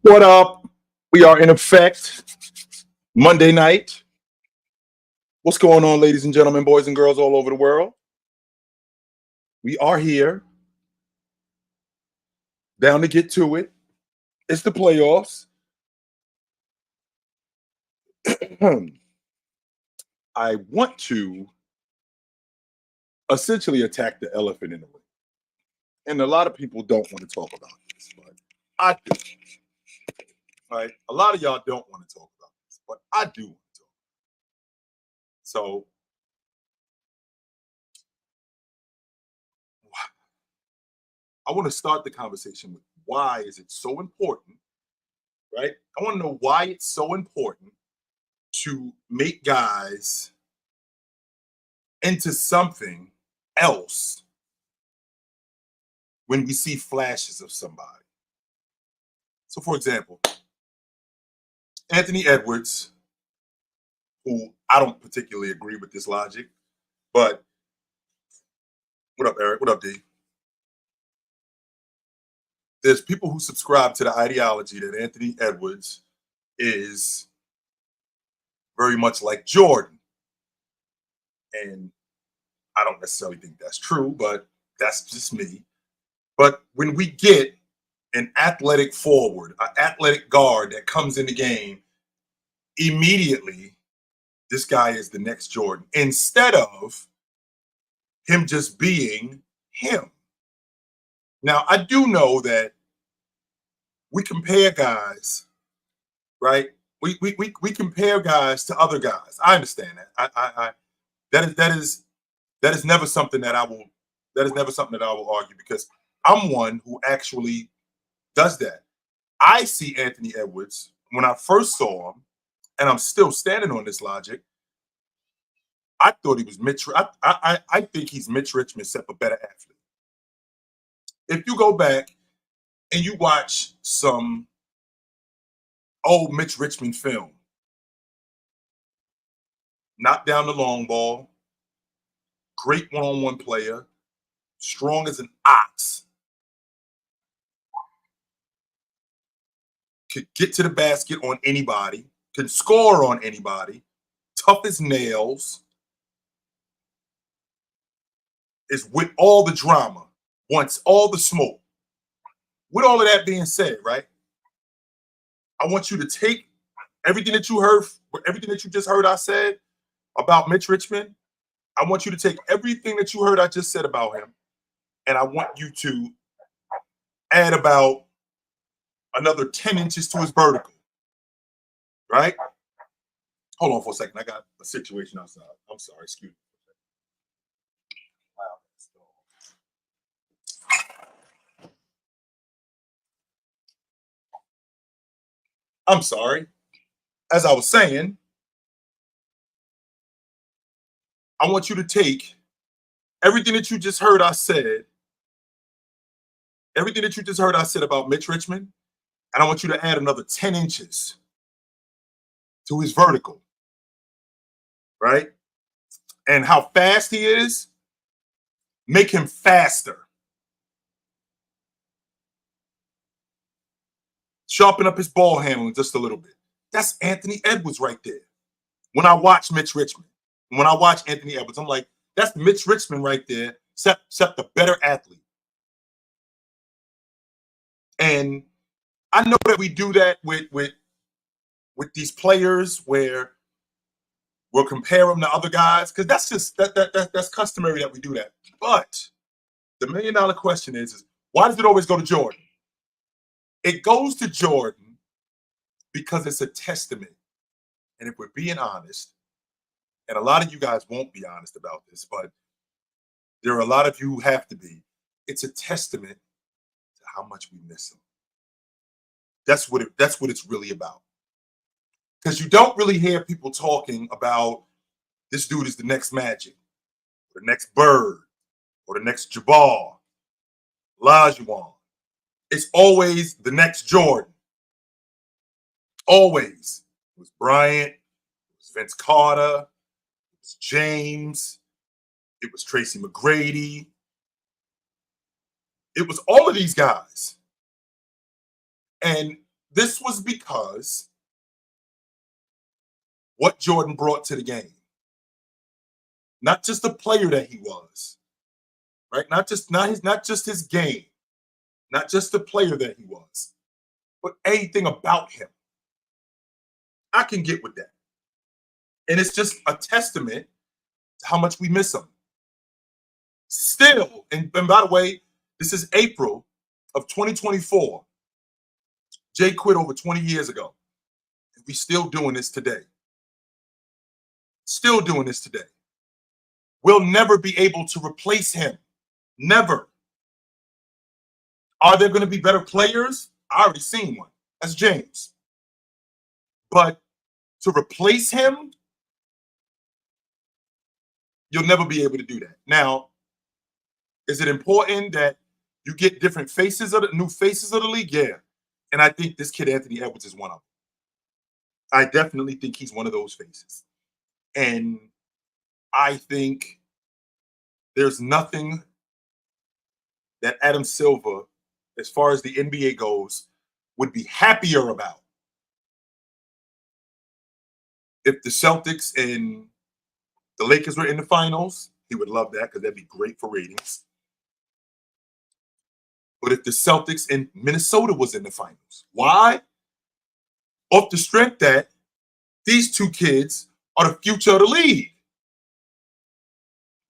What up? We are in effect Monday night. What's going on, ladies and gentlemen, boys and girls all over the world? We are here. Down to get to it. It's the playoffs. I want to essentially attack the elephant in the room. And a lot of people don't want to talk about this, but I do. Right? A lot of y'all don't want to talk about this, but I do want to talk. So I want to start the conversation with why is it so important, right? I want to know why it's so important to make guys into something else when we see flashes of somebody. So, for example, Anthony Edwards, who I don't particularly agree with this logic, but what up, Eric? What up, D? There's people who subscribe to the ideology that Anthony Edwards is very much like Jordan. And I don't necessarily think that's true, but that's just me. But when we get an athletic forward, an athletic guard that comes in the game, immediately this guy is the next Jordan instead of him just being him. Now, I do know that we compare guys, right? We compare guys to other guys. I understand that. That is never something that I will argue, because I'm one who actually does that. I see Anthony Edwards when I first saw him, and I'm still standing on this logic. I thought he was Mitch. I think he's Mitch Richmond, except a better athlete. If you go back and you watch some old Mitch Richmond film, knock down the long ball, great one-on-one player, strong as an ox, could get to the basket on anybody, can score on anybody, tough as nails, is with all the drama, wants all the smoke. With all of that being said, right, I want you to take everything that you heard, everything that you just heard I said about Mitch Richmond. I want you to take everything that you heard I just said about him, and I want you to add about another 10 inches to his vertical, right? Hold on for a second. I got a situation outside. I'm sorry. Excuse me. I'm sorry. As I was saying, I want you to take everything that you just heard I said, everything that you just heard I said about Mitch Richmond, and I want you to add another 10 inches to his vertical, right? And how fast he is, make him faster. Sharpen up his ball handling just a little bit. That's Anthony Edwards right there. When I watch Mitch Richmond, when I watch Anthony Edwards, I'm like, that's Mitch Richmond right there, except a better athlete. And I know that we do that with these players where we'll compare them to other guys, because that's just that's customary that we do that. But the $1 million question is why does it always go to Jordan? It goes to Jordan because it's a testament. And if we're being honest, and a lot of you guys won't be honest about this, but there are a lot of you who have to be, it's a testament to how much we miss him. That's what it's really about. Because you don't really hear people talking about this dude is the next Magic, or the next Bird, or the next Jabbar, Olajuwon. It's always the next Jordan. Always. It was Bryant, it was Vince Carter, it was James, it was Tracy McGrady. It was all of these guys. And This was because what Jordan brought to the game. Not just the player that he was, right? Not just his game, not just the player that he was, but anything about him. I can get with that. And it's just a testament to how much we miss him. Still, and by the way, this is April of 2024. Jay quit over 20 years ago. And we still doing this today. Still doing this today. We'll never be able to replace him. Never. Are there going to be better players? I already seen one. That's James. But to replace him, you'll never be able to do that. Now, is it important that you get different faces of the new faces of the league? Yeah. And I think this kid, Anthony Edwards, is one of them. I definitely think he's one of those faces. And I think there's nothing that Adam Silver, as far as the NBA goes, would be happier about if the Celtics and the Lakers were in the finals. He would love that because that'd be great for ratings. But if the Celtics and Minnesota was in the finals, why? Off the strength that these two kids are the future of the league.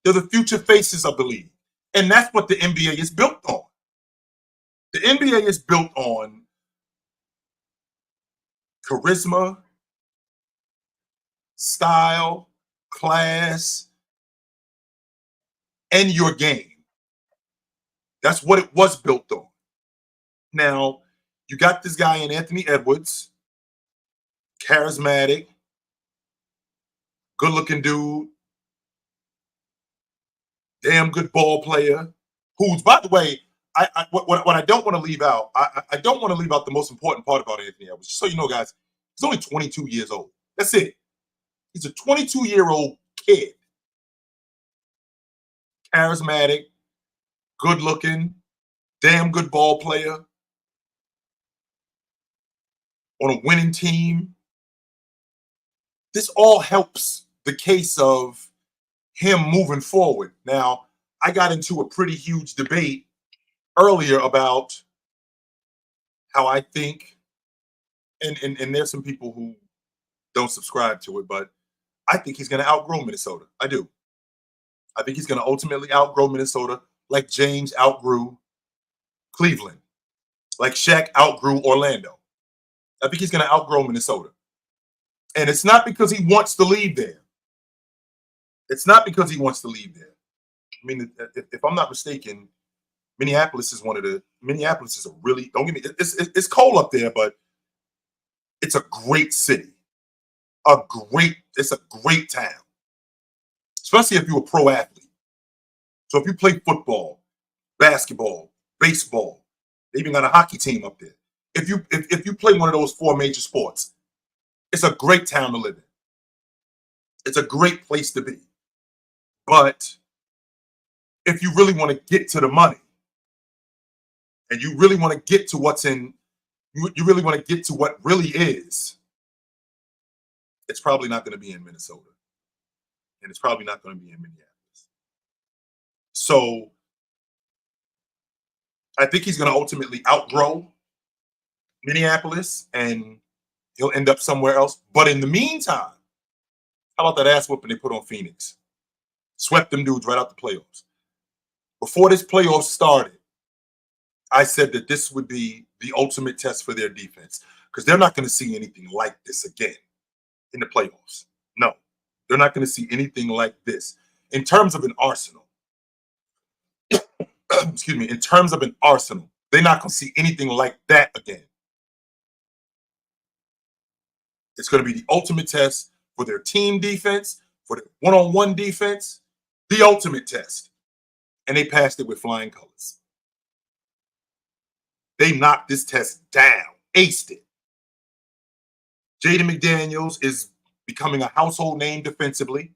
They're the future faces of the league. And that's what the NBA is built on. The NBA is built on charisma, style, class, and your game. That's what it was built on. Now, you got this guy in Anthony Edwards, charismatic, good-looking dude, damn good ball player, who's, by the way, what I don't want to leave out, I don't want to leave out the most important part about Anthony Edwards. Just so you know, guys, he's only 22 years old. That's it. He's a 22-year-old kid. Charismatic, good-looking, damn good ball player on a winning team. This all helps the case of him moving forward. Now, I got into a pretty huge debate earlier about how I think, and there's some people who don't subscribe to it, but I think he's going to outgrow Minnesota. I do. I think he's going to ultimately outgrow Minnesota like James outgrew Cleveland, like Shaq outgrew Orlando. I think he's going to outgrow Minnesota. And it's not because he wants to leave there. It's not because he wants to leave there. I mean, if I'm not mistaken, Minneapolis is a really, don't get me, it's cold up there, but it's a great city. It's a great town. Especially if you're a pro athlete. So if you play football, basketball, baseball, they even got a hockey team up there. If you play one of those four major sports, it's a great town to live in. It's a great place to be. But if you really want to get to the money, and you really want to get to what's in, you really want to get to what really is, it's probably not going to be in Minnesota. And it's probably not going to be in Minneapolis. So I think he's going to ultimately outgrow Minneapolis and he'll end up somewhere else. But in the meantime, how about that ass whooping they put on Phoenix? Swept them dudes right out the playoffs. Before this playoff started, I said that this would be the ultimate test for their defense because they're not going to see anything like this again in the playoffs. No, they're not going to see anything like this in terms of an arsenal. Excuse me, in terms of an arsenal, they're not going to see anything like that again. It's going to be the ultimate test for their team defense, for their one-on-one defense, the ultimate test. And they passed it with flying colors. They knocked this test down, aced it. Jaden McDaniels is becoming a household name defensively.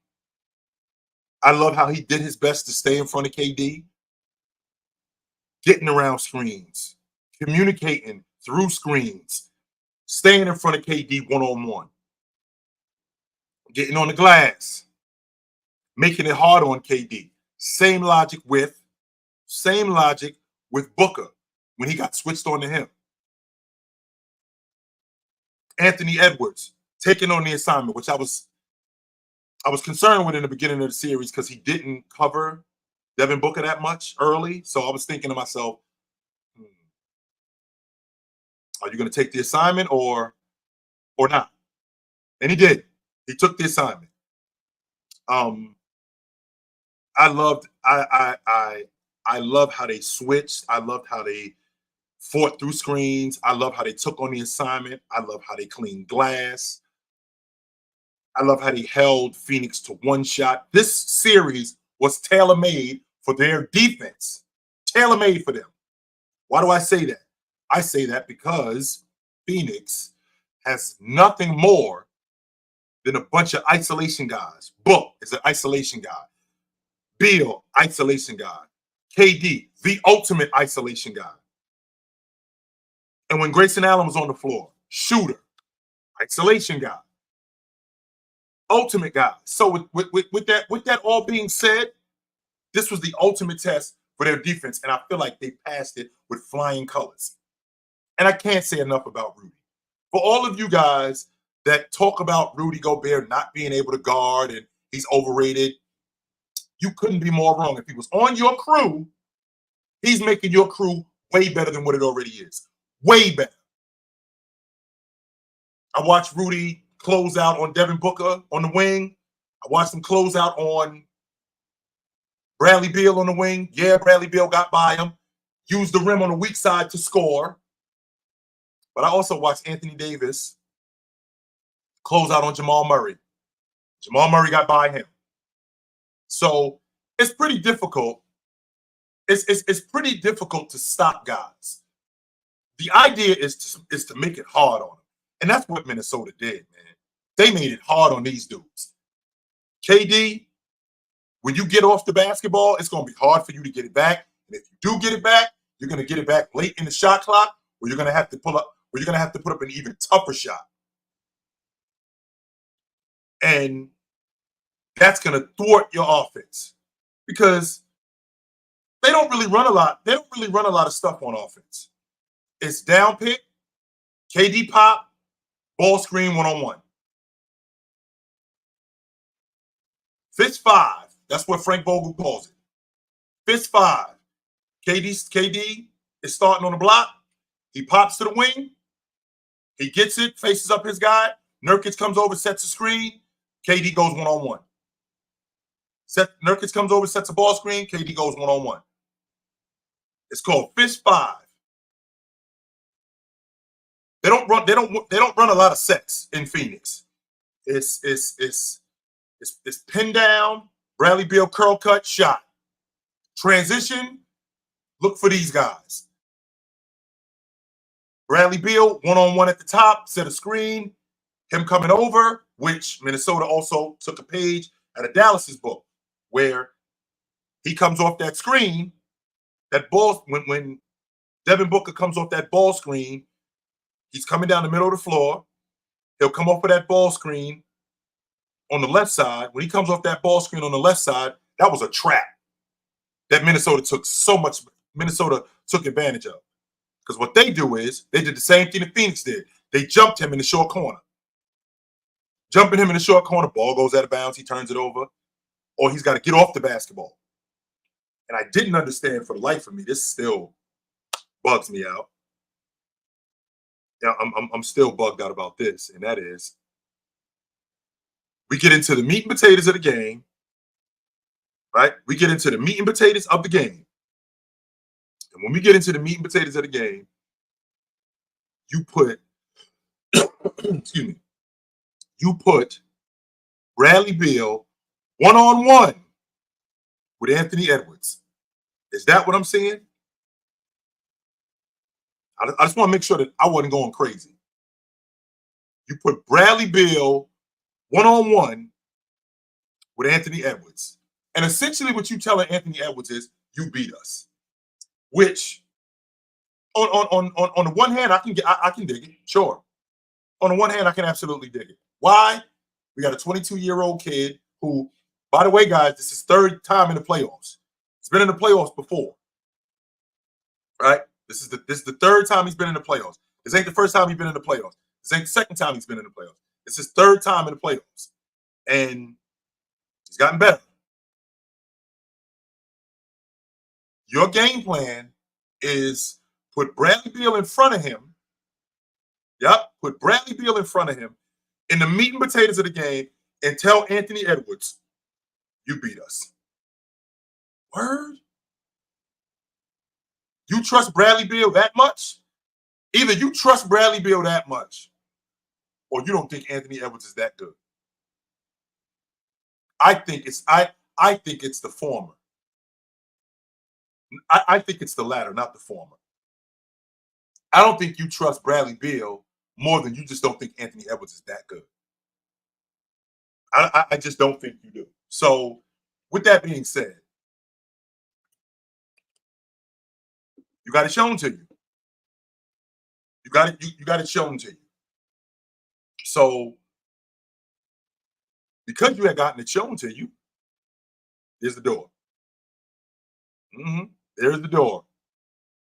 I love how he did his best to stay in front of KD, getting around screens, communicating through screens, staying in front of KD one-on-one, getting on the glass, making it hard on KD. Same logic with Booker when he got switched on to him. Anthony Edwards taking on the assignment, which I was concerned with in the beginning of the series because he didn't cover Devin Booker that much early. So I was thinking to myself, are you going to take the assignment or not? And he did. He took the assignment. I loved how they switched. I loved how they fought through screens. I love how they took on the assignment. I love how they cleaned glass. I love how they held Phoenix to one shot. This series was tailor-made for their defense. Tailor-made for them. Why do I say that? I say that because Phoenix has nothing more than a bunch of isolation guys. Book is an isolation guy. Beal, isolation guy. KD, the ultimate isolation guy. And when Grayson Allen was on the floor, shooter, isolation guy, ultimate guy. So with that all being said, this was the ultimate test for their defense, and I feel like they passed it with flying colors. And I can't say enough about Rudy. For all of you guys that talk about Rudy Gobert not being able to guard and he's overrated, you couldn't be more wrong. If he was on your crew, he's making your crew way better than what it already is. Way better. I watched Rudy close out on Devin Booker on the wing. I watched him close out on Bradley Beal on the wing. Yeah, Bradley Beal got by him. Used the rim on the weak side to score. But I also watched Anthony Davis close out on Jamal Murray. Jamal Murray got by him. So it's pretty difficult. It's pretty difficult to stop guys. The idea is to make it hard on them. And that's what Minnesota did, man. They made it hard on these dudes. KD, when you get off the basketball, it's going to be hard for you to get it back. And if you do get it back, you're going to get it back late in the shot clock, or you're going to have to put up an even tougher shot. And that's going to thwart your offense because they don't really run a lot. They don't really run a lot of stuff on offense. It's down pick, KD pop, ball screen one-on-one. Fist five. That's what Frank Vogel calls it. Fist five. KD is starting on the block. He pops to the wing. He gets it, faces up his guy. Nurkic comes over, sets a screen. KD goes one-on-one. Nurkic comes over, sets a ball screen. KD goes one-on-one. It's called fist five. They don't run a lot of sets in Phoenix. It's pin down, Bradley Beal curl cut, shot. Transition, look for these guys. Bradley Beal, one-on-one at the top, set a screen, him coming over, which Minnesota also took a page out of Dallas's book, where he comes off that screen, that ball, when Devin Booker comes off that ball screen, he's coming down the middle of the floor. He'll come off of that ball screen on the left side. When he comes off that ball screen on the left side, that was a trap that Minnesota took advantage of. Because what they do is they did the same thing that Phoenix did. They jumped him in the short corner. Jumping him in the short corner, ball goes out of bounds, he turns it over, or he's got to get off the basketball. And I didn't understand for the life of me. This still bugs me out. Yeah, I'm still bugged out about this, and that is we get into the meat and potatoes of the game, right? We get into the meat and potatoes of the game. And when we get into the meat and potatoes of the game, you put, excuse me, you put Bradley Beal one-on-one with Anthony Edwards. Is that what I'm saying? I just want to make sure that I wasn't going crazy. You put Bradley Beal one-on-one with Anthony Edwards. And essentially what you telling Anthony Edwards is, you beat us. Which, on the one hand, I can dig it, sure. on the one hand, I can absolutely dig it. Why? We got a 22-year-old kid who, by the way, guys, this is third time in the playoffs. He's been in the playoffs before, right? This is the third time he's been in the playoffs. This ain't the first time he's been in the playoffs. This ain't the second time he's been in the playoffs. This is third time in the playoffs. And he's gotten better. Your game plan is put Bradley Beal in front of him. Yep, put Bradley Beal in front of him in the meat and potatoes of the game and tell Anthony Edwards, you beat us. Word? You trust Bradley Beal that much? Either you trust Bradley Beal that much or you don't think Anthony Edwards is that good. I think it's the former. I think it's the latter, not the former. I don't think you trust Bradley Beal more than you just don't think Anthony Edwards is that good. I just don't think you do. So, with that being said, you got it shown to you. You got it shown to you. So, because you had gotten it shown to you, there's the door. There's the door.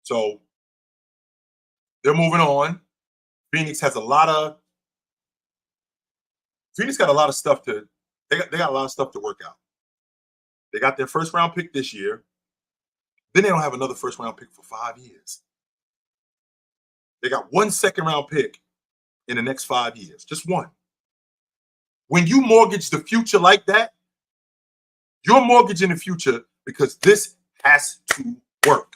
So, they're moving on. Phoenix got a lot of stuff to. They got a lot of stuff to work out. They got their first round pick this year. Then they don't have another first round pick for 5 years. They got 1 second round pick in the next 5 years. Just one. When you mortgage the future like that, you're mortgaging the future because this has to work.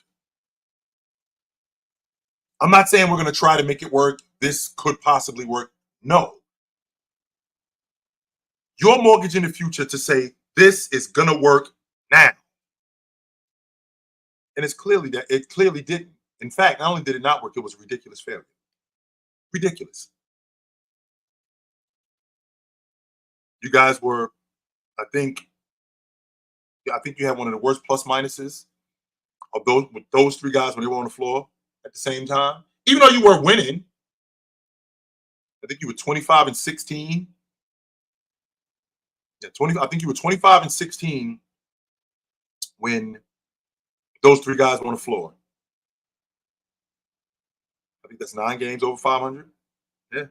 I'm not saying we're going to try to make it work. This could possibly work. No. You're mortgaging the future to say this is going to work now. And it clearly didn't. In fact, not only did it not work, it was a ridiculous failure. Ridiculous. You guys were, I think you had one of the worst plus minuses of those three guys when they were on the floor at the same time. Even though you were winning, I think you were 25 and 16. Yeah, I think you were 25 and 16 when those three guys were on the floor. I think that's 9 games over 500. Yeah.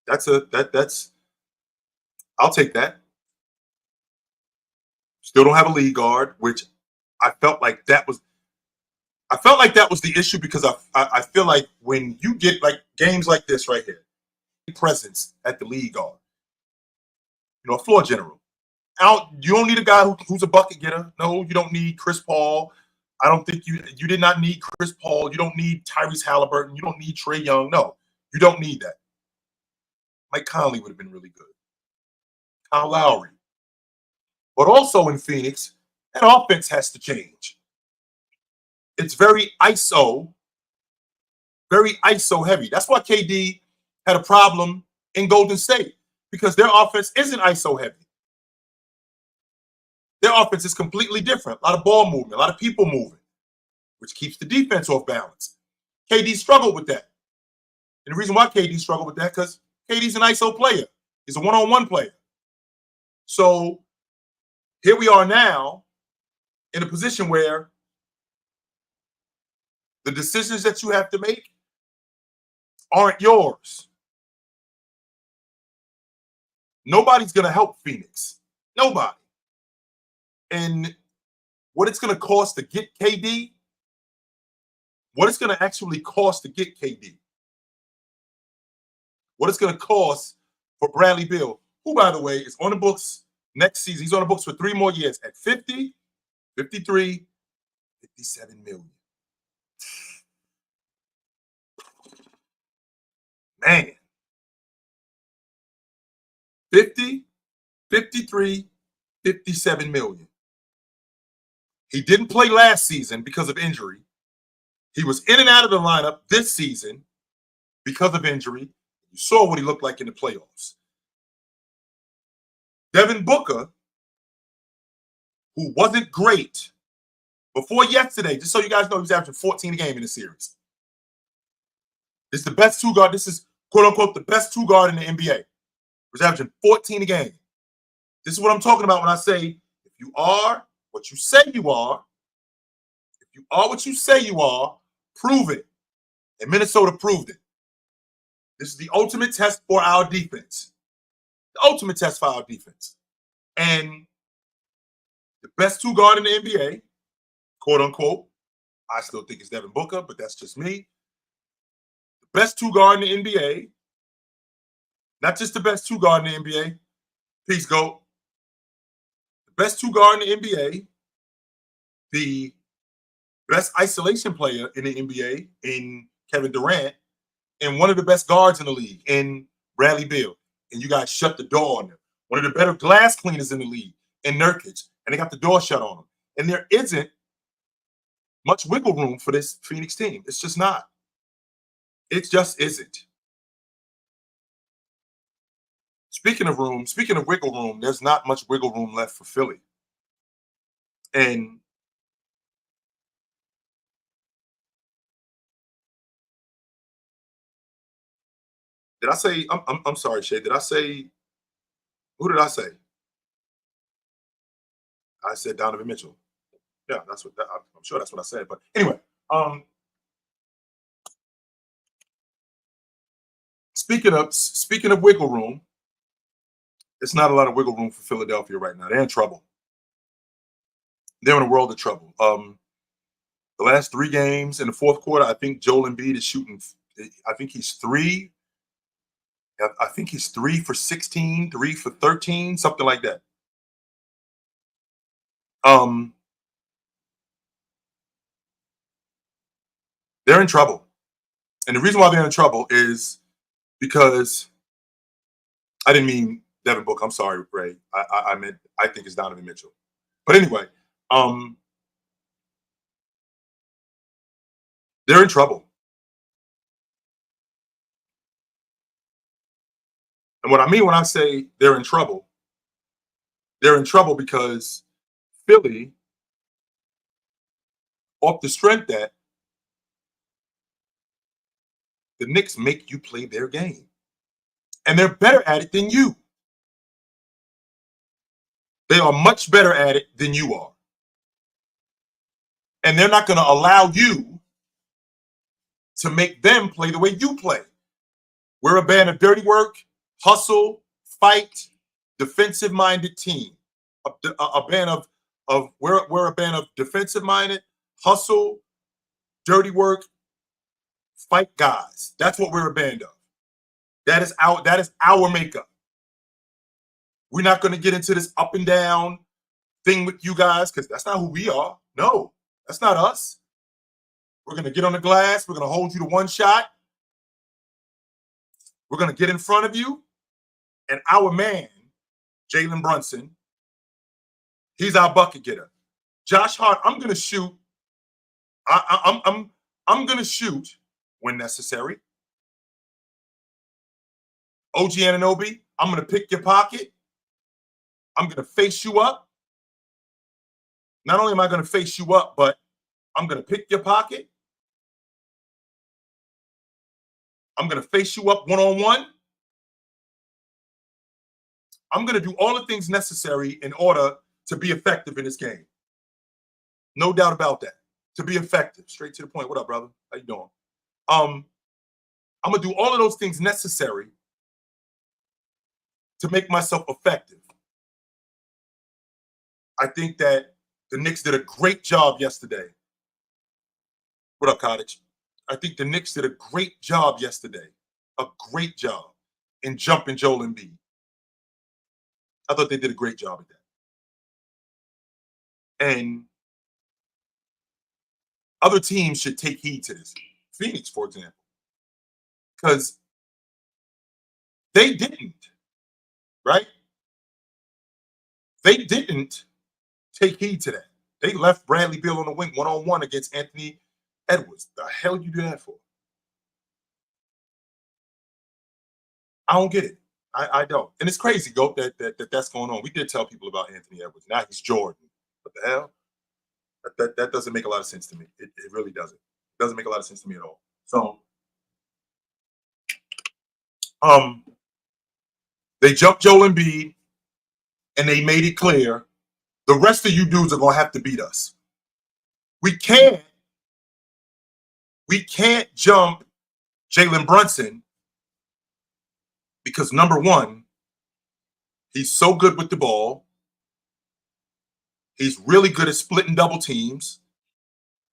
That's I'll take that. Still don't have a lead guard, which I felt like that was the issue because I feel like when you get like games like this right here, presence at the lead guard, a floor general. You don't need a guy who's a bucket getter. No, you don't need Chris Paul. I don't think you did not need Chris Paul. You don't need Tyrese Halliburton. You don't need Trae Young. No, you don't need that. Mike Conley would have been really good. Kyle Lowry. But also in Phoenix, that offense has to change. It's very ISO heavy. That's why KD had a problem in Golden State because their offense isn't ISO heavy. Their offense is completely different. A lot of ball movement, a lot of people moving, which keeps the defense off balance. KD struggled with that. And the reason why KD struggled with that because KD's an ISO player. He's a one-on-one player. So here we are now in a position where the decisions that you have to make aren't yours. Nobody's going to help Phoenix. Nobody. And what it's going to cost to get KD, what it's going to actually cost to get KD, what it's going to cost for Bradley Beal, who, by the way, is on the books next season. He's on the books for 3 more years at 50, 53, 57 million. Man. 50, 53, 57 million. He didn't play last season because of injury. He was in and out of the lineup this season because of injury. You saw what he looked like in the playoffs. Devin Booker, who wasn't great before yesterday, just so you guys know, he was averaging 14 a game in the series. This is the best two guard. This is quote unquote the best two guard in the NBA. He's averaging 14 a game. This is what I'm talking about when I say if you are what you say you are, if you are what you say you are, prove it. And Minnesota proved it. This is the ultimate test for our defense. The ultimate test for our defense. And the best two guard in the NBA, quote unquote, I still think it's Devin Booker, but that's just me. The best two guard in the NBA, not just the best two guard in the NBA. Peace, go. The best two guard in the NBA, the best isolation player in the NBA in Kevin Durant, and one of the best guards in the league in Bradley Beal. And you guys shut the door on them. One of the better glass cleaners in the league in Nurkic, and they got the door shut on them. And there isn't much wiggle room for this Phoenix team. It's just not. It just isn't. Speaking of wiggle room, there's not much wiggle room left for Philly. And did I say? I'm sorry, Shay. Did I say? Who did I say? I said Donovan Mitchell. Yeah, that's what. I'm sure that's what I said. But anyway, speaking of wiggle room, it's not a lot of wiggle room for Philadelphia right now. They're in trouble. They're in a world of trouble. The last 3 games in the fourth quarter, I think Joel Embiid is shooting. I think he's 3 for 16, 3 for 13, something like that. They're in trouble. And the reason why they're in trouble is because I didn't mean Devin Booker. I'm sorry, Ray. I meant I think it's Donovan Mitchell. But anyway, they're in trouble. And what I mean when I say they're in trouble because Philly, off the strength that the Knicks make you play their game. And they're better at it than you. They are much better at it than you are. And they're not going to allow you to make them play the way you play. We're a band of dirty work, hustle, fight, defensive-minded team. A band of we're a band of defensive-minded, hustle, dirty work, fight guys. That's what we're a band of. That is our makeup. We're not going to get into this up and down thing with you guys because that's not who we are. No, that's not us. We're going to get on the glass. We're going to hold you to one shot. We're going to get in front of you. And our man, Jalen Brunson, he's our bucket getter. Josh Hart, I'm going to shoot. I'm going to shoot when necessary. OG Anunoby, I'm going to pick your pocket. I'm going to face you up. Not only am I going to face you up, but I'm going to pick your pocket. I'm going to face you up one-on-one. I'm going to do all the things necessary in order to be effective in this game. No doubt about that. To be effective. Straight to the point. What up, brother? How you doing? I'm going to do all of those things necessary to make myself effective. I think that the Knicks did a great job yesterday. What up, Cottage? I think the Knicks did a great job yesterday. A great job in jumping Joel Embiid. I thought they did a great job at that. And other teams should take heed to this. Phoenix, for example. Because they didn't, right? They didn't take heed to that. They left Bradley Beal on the wing one-on-one against Anthony Edwards. The hell you do that for? I don't get it. I don't. And it's crazy, Goat, that's going on. We did tell people about Anthony Edwards. Now he's Jordan. What the hell? That doesn't make a lot of sense to me. It really doesn't. It doesn't make a lot of sense to me at all. So They jumped Joel Embiid, and they made it clear the rest of you dudes are going to have to beat us. We can't jump Jalen Brunson because, number one, he's so good with the ball. He's really good at splitting double teams,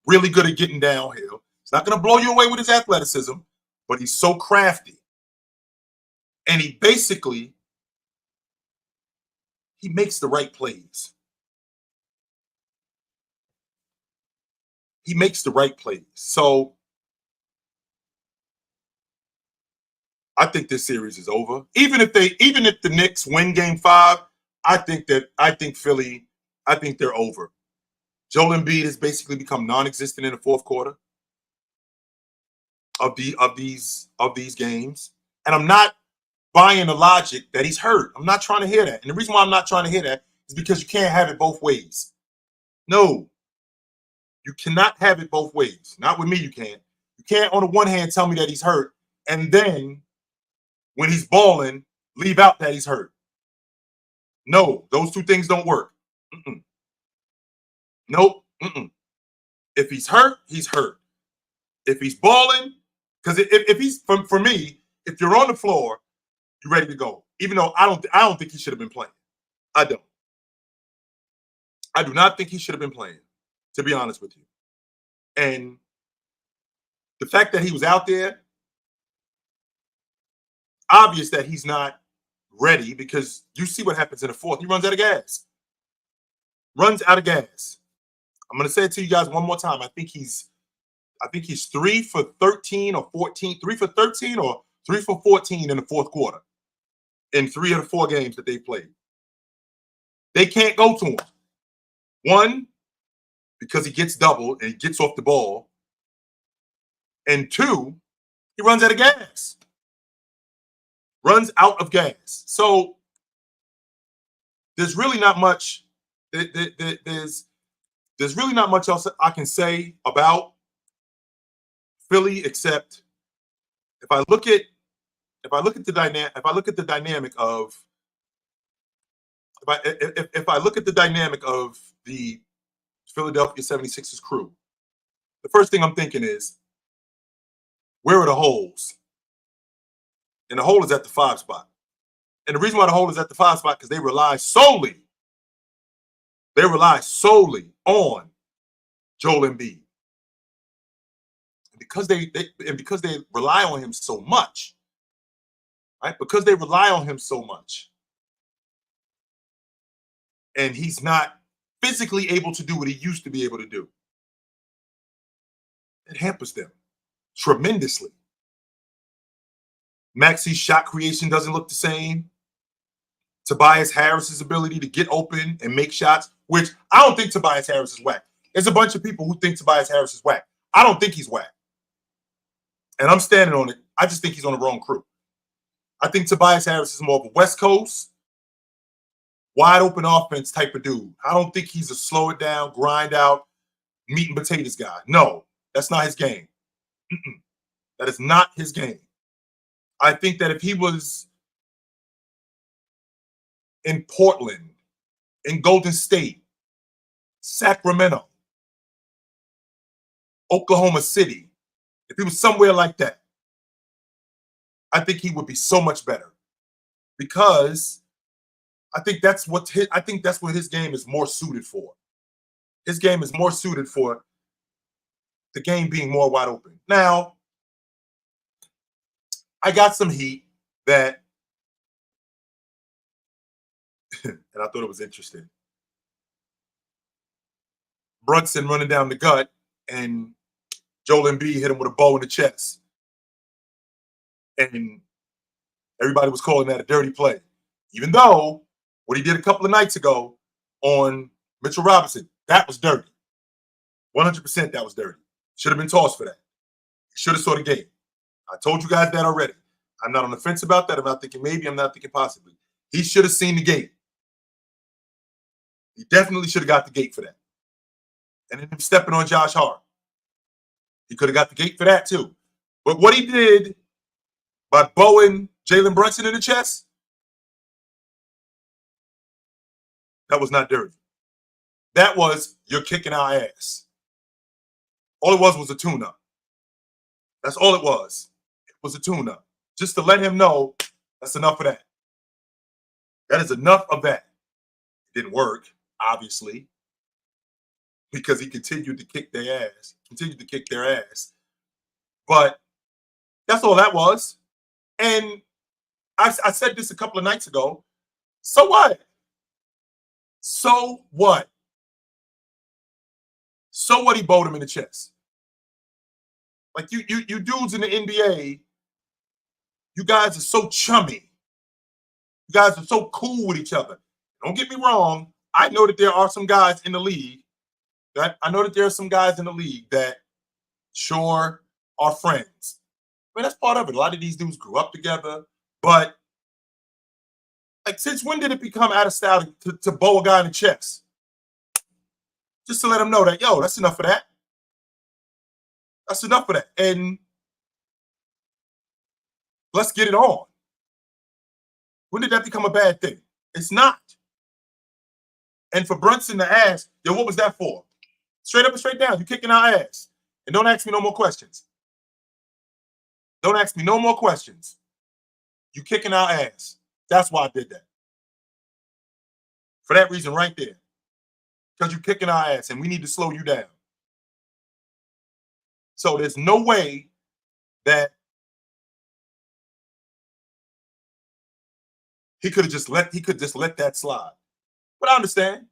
really good at getting downhill. He's not going to blow you away with his athleticism, but he's so crafty. And he makes the right plays. He makes the right plays. So I think this series is over. Even if the Knicks win Game 5, I think Philly, I think they're over. Joel Embiid has basically become non-existent in the fourth quarter of these games, and I'm not buying the logic that he's hurt. I'm not trying to hear that, and the reason why I'm not trying to hear that is because you can't have it both ways. No, you cannot have it both ways. Not with me, you can't. You can't on the one hand tell me that he's hurt, and then when he's balling, leave out that he's hurt. No, those two things don't work. Nope. If he's hurt, he's hurt. If he's balling, because if he's for me, if you're on the floor, you're ready to go. Even though I don't think he should have been playing. I don't. I do not think he should have been playing, to be honest with you. And the fact that he was out there, obvious that he's not ready, because you see what happens in the fourth. He runs out of gas. I'm going to say it to you guys one more time. I think he's 3 for 13 or 14, 3 for 13 or 3 for 14 in the fourth quarter in 3 of the 4 games that they played. They can't go to him. One, because he gets doubled and he gets off the ball. And 2, he runs out of gas. So there's really not much. There's really not much else I can say about Philly, except if I look at the dynamic of the Philadelphia 76ers crew, the first thing I'm thinking is, where are the holes? And the hole is at the 5 spot. And the reason why the hole is at the 5 spot, because they rely solely on Joel Embiid. And because they rely on him so much, right? Because they rely on him so much, and he's not physically able to do what he used to be able to do, it hampers them tremendously. Maxi's shot creation doesn't look the same. Tobias Harris's ability to get open and make shots, which I don't think Tobias Harris is whack. There's a bunch of people who think Tobias Harris is whack. I don't think he's whack. And I'm standing on it. I just think he's on the wrong crew. I think Tobias Harris is more of a West Coast, wide open offense type of dude. I don't think he's a slow it down, grind out, meat and potatoes guy. No, that's not his game. That is not his game. I think that if he was in Portland, in Golden State, Sacramento, Oklahoma City, if he was somewhere like that, I think he would be so much better, because I think that's what his game is more suited for. His game is more suited for the game being more wide open. Now, I got some heat that, and I thought it was interesting. Brunson running down the gut, and Joel Embiid hit him with a bow in the chest. And everybody was calling that a dirty play. Even though what he did a couple of nights ago on Mitchell Robinson, that was dirty. 100% that was dirty. Should have been tossed for that. Should have saw the game. I told you guys that already. I'm not on the fence about that. I'm not thinking maybe. I'm not thinking possibly. He should have seen the gate. He definitely should have got the gate for that. And then him stepping on Josh Hart. He could have got the gate for that too. But what he did by bowing Jalen Brunson in the chest, that was not dirty. That was, you're kicking our ass. All it was a tune-up. That's all it was. It was a tune-up. Just to let him know, that's enough of that. That is enough of that. It didn't work, obviously, because he continued to kick their ass. But that's all that was. And I said this a couple of nights ago. So what? So what? So what, he bowled him in the chest. Like, you dudes in the NBA, you guys are so chummy. You guys are so cool with each other. Don't get me wrong. I know that there are some guys in the league that sure are friends. I mean, that's part of it. A lot of these dudes grew up together. But, like, since when did it become out of style to bow a guy in the chest? Just to let him know that, yo, that's enough of that. That's enough of that. And let's get it on. When did that become a bad thing? It's not. And for Brunson to ask, yo, what was that for? Straight up and straight down, you kicking our ass. And don't ask me no more questions. Don't ask me no more questions. You kicking our ass. That's why I did that. For that reason right there. Because you're kicking our ass and we need to slow you down. So there's no way that he could just let that slide. But I understand.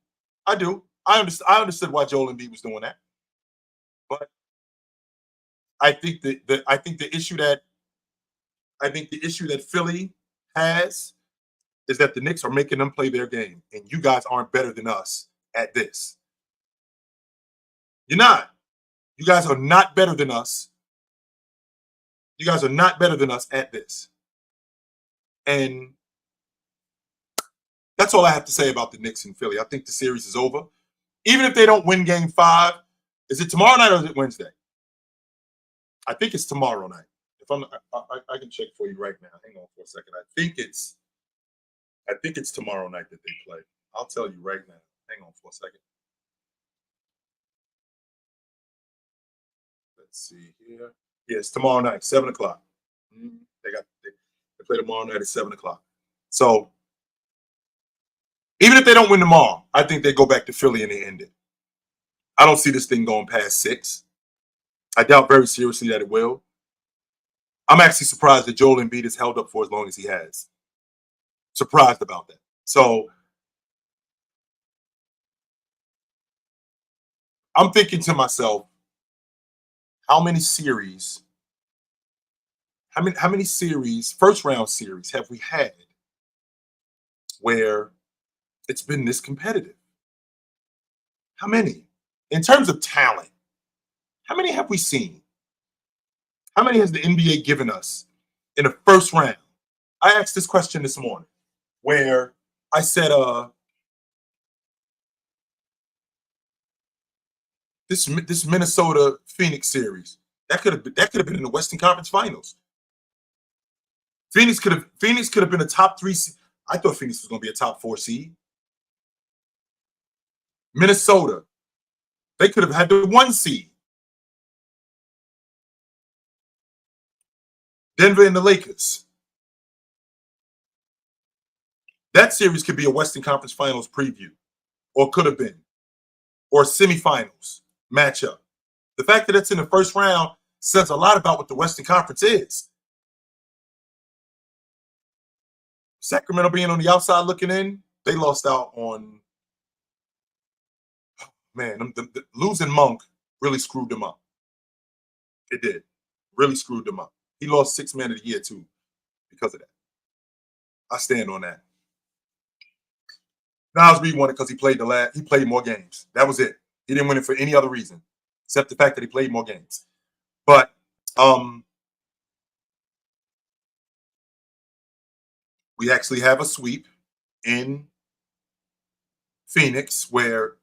I do. I understood why Joel Embiid was doing that. But I think the issue that Philly has is that the Knicks are making them play their game, and you guys aren't better than us at this. You're not. You guys are not better than us. You guys are not better than us at this. And that's all I have to say about the Knicks in Philly. I think the series is over. Even if they don't win Game 5, is it tomorrow night or is it Wednesday? I think it's tomorrow night. If I can check for you right now. Hang on for a second. I think it's tomorrow night that they play. I'll tell you right now. Hang on for a second. Let's see here. Yeah, it's tomorrow night, 7 o'clock. They play tomorrow night at 7 o'clock. So even if they don't win tomorrow, I think they go back to Philly and they end it. I don't see this thing going past 6. I doubt very seriously that it will. I'm actually surprised that Joel Embiid has held up for as long as he has. Surprised about that. So I'm thinking to myself, how many series, first round series have we had where it's been this competitive? How many? In terms of talent, how many have we seen? How many has the NBA given us in the first round? I asked this question this morning where I said, this Minnesota Phoenix series, that could have been in the Western Conference Finals. Phoenix could have been a top 3 seed. I thought Phoenix was going to be a top 4 seed. Minnesota, they could have had the 1 seed. Denver and the Lakers. That series could be a Western Conference Finals preview, or could have been, or semifinals matchup. The fact that it's in the first round says a lot about what the Western Conference is. Sacramento being on the outside looking in, they lost out on, man, losing Monk really screwed them up. It did. Really screwed them up. He lost 6th man of the year, too, because of that. I stand on that. Niles Reed won it because he played more games. That was it. He didn't win it for any other reason, except the fact that he played more games. But we actually have a sweep in Phoenix where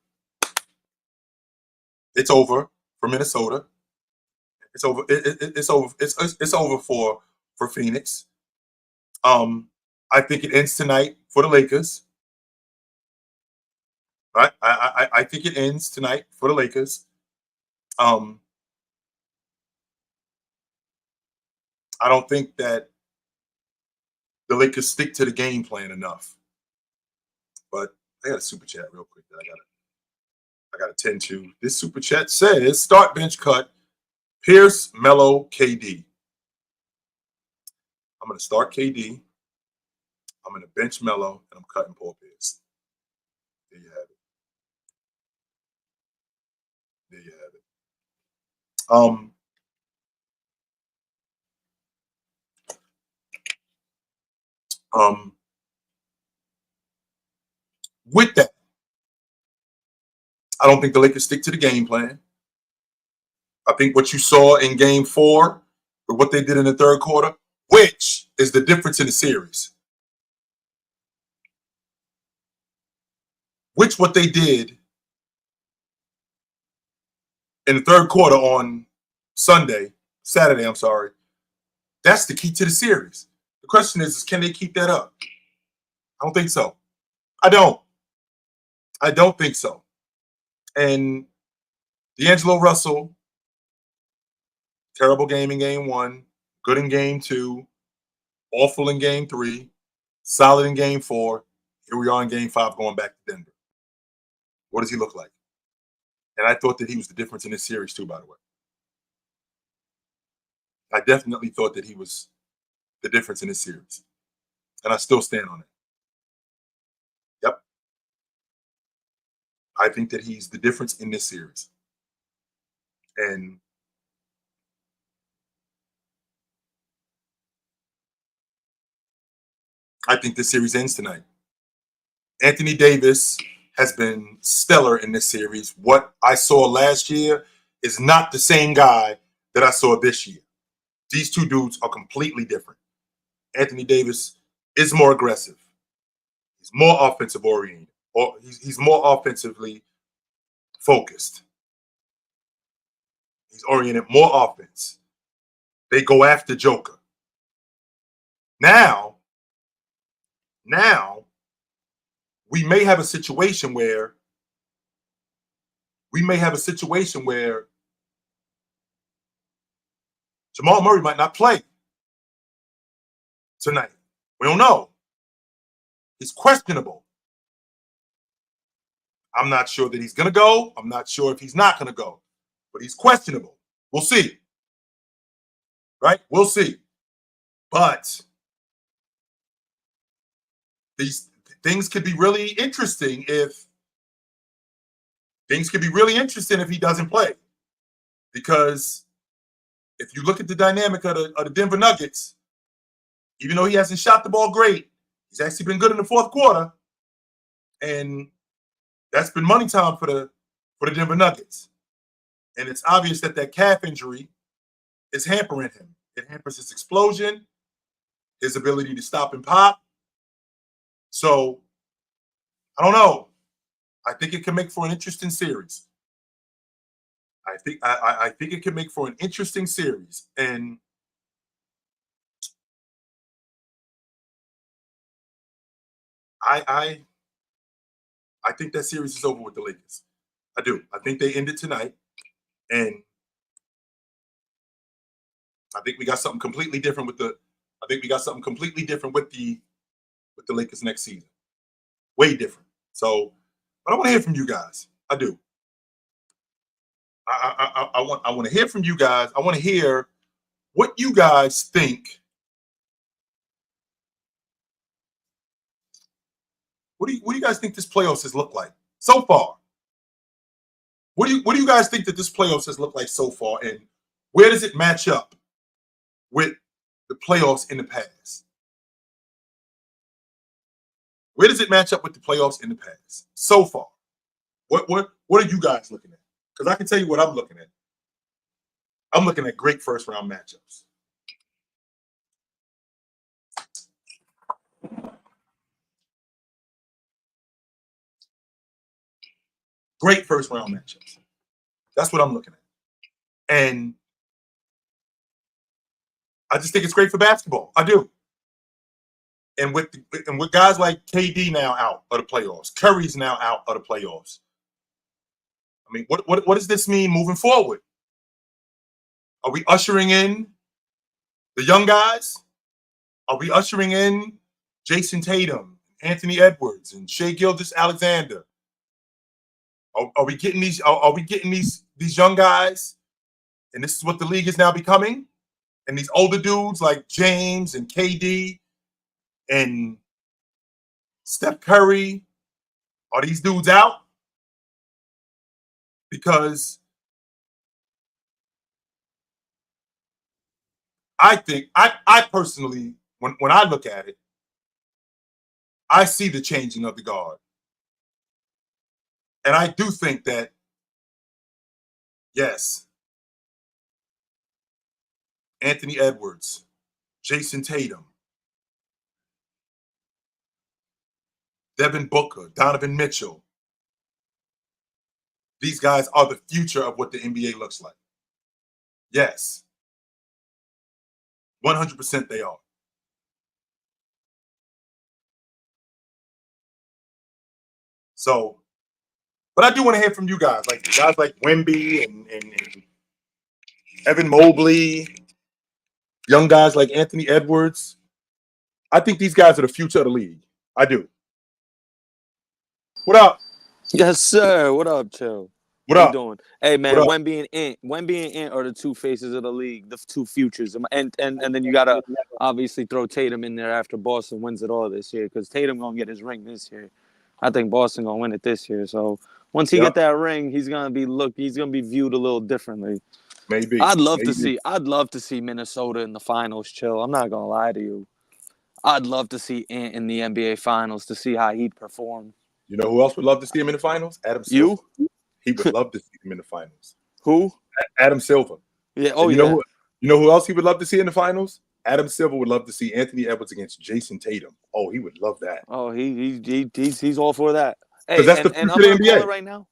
it's over for Minnesota. It's over. It's over for Phoenix. I think it ends tonight for the Lakers. Right? I think it ends tonight for the Lakers. Um, I don't think that the Lakers stick to the game plan enough. But I got a super chat real quick that I gotta tend to. This super chat says start bench cut Pierce, Melo, KD. I'm gonna start KD. I'm gonna bench Melo, and I'm cutting Paul Pierce. There you have it. There you have it. Um, um, with that, I don't think the Lakers stick to the game plan. I think what you saw in game 4 with what they did in the third quarter, which is the difference in the series, which what they did in the third quarter on Saturday, I'm sorry, that's the key to the series. The question is can they keep that up? I don't think so. I don't. I don't think so. And D'Angelo Russell, terrible game in game 1, good in game 2, awful in game 3, solid in game 4. Here we are in game 5 going back to Denver. What does he look like? And I thought that he was the difference in this series too, by the way. I definitely thought that he was the difference in this series. And I still stand on it. Yep. I think that he's the difference in this series. And I think this series ends tonight. Anthony Davis has been stellar in this series. What I saw last year is not the same guy that I saw this year. These two dudes are completely different. Anthony Davis is more aggressive. He's more offensive oriented, or he's more offensively focused. He's oriented more offense. They go after Joker. Now, we may have a situation where Jamal Murray might not play tonight. We don't know. He's questionable. I'm not sure that he's going to go. I'm not sure if he's not going to go, but he's questionable. We'll see. Right? We'll see. But these things could be really interesting if he doesn't play. Because if you look at the dynamic of the Denver Nuggets, even though he hasn't shot the ball great, he's actually been good in the fourth quarter. And that's been money time for the Denver Nuggets. And it's obvious that calf injury is hampering him. It hampers his explosion, his ability to stop and pop. So, I don't know. I think it can make for an interesting series. I think it can make for an interesting series. And I think that series is over with the Lakers. I do. I think they end it tonight. And I think we got something completely different with the Lakers next season. Way different. So, but I want to hear from you guys. I do. I want to hear from you guys. I want to hear what you guys think. What do you guys think this playoffs has looked like so far? What do you guys think that this playoffs has looked like so far, and where does it match up with the playoffs in the past? Where does it match up with the playoffs in the past so far? What are you guys looking at? Because I can tell you what I'm looking at. I'm looking at great first round matchups. Great first round matchups. That's what I'm looking at. And I just think it's great for basketball. I do. And with guys like KD now out of the playoffs, Curry's now out of the playoffs. I mean, what does this mean moving forward? Are we ushering in the young guys? Are we ushering in Jason Tatum, Anthony Edwards, and Shai Gilgeous-Alexander? Are we getting these? Are we getting these young guys? And this is what the league is now becoming. And these older dudes like James and KD and Steph Curry, are these dudes out? Because I think I personally, when I look at it, I see the changing of the guard. And I do think that, yes, Anthony Edwards, Jason Tatum, Devin Booker, Donovan Mitchell, these guys are the future of what the NBA looks like. Yes. 100% they are. So, but I do want to hear from you guys like Wemby and Evan Mobley, young guys like Anthony Edwards. I think these guys are the future of the league. I do. What up? Yes, sir. What up, Chill? What How up? you doing? Hey, man, Wemby and Ant are the two faces of the league, the two futures. And then you got to obviously throw Tatum in there after Boston wins it all this year because Tatum going to get his ring this year. I think Boston going to win it this year. So once he get that ring, he's going to be viewed a little differently. Maybe. I'd love to see Minnesota in the finals, Chill. I'm not going to lie to you. I'd love to see Ant in the NBA finals to see how he'd perform. You know who else would love to see him in the finals? Adam Silver. He would love to see him in the finals. Who? Adam Silver. Yeah. You know who else he would love to see in the finals? Adam Silver would love to see Anthony Edwards against Jason Tatum. Oh, he would love that. Oh, he's all for that. Hey, that's and I'm gonna call it right now.